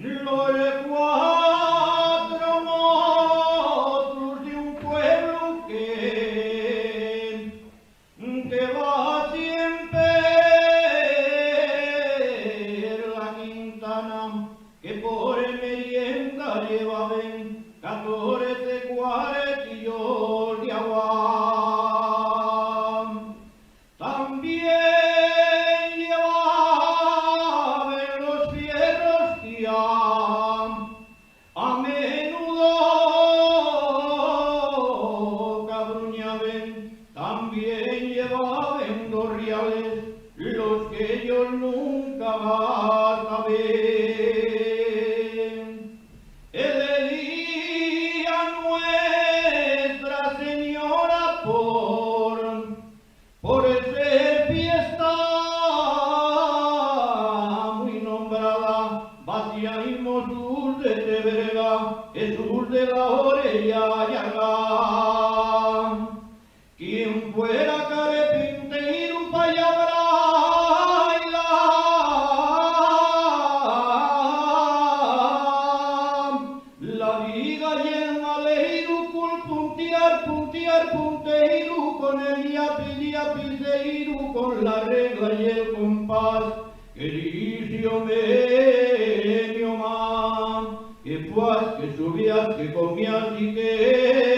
los cuatro monstruos de un pueblo que va siempre la Quintana, que por merienda llevaban 14 cuartillos de agua. También llevaban los fierros que a menudo cabruñaban. También llevaban 2 reales, los que ellos nunca van a ver. El día Nuestra Señora por ser fiesta muy nombrada, vaciaímos sus de Tebrega, Jesús de la orilla llaga. Quien fuera carpintero pa' allá la viga y el maleiro con punteiro con el yapiceiro con la regla y el compás. Que dice medio más, que pues, que subías, que comías y que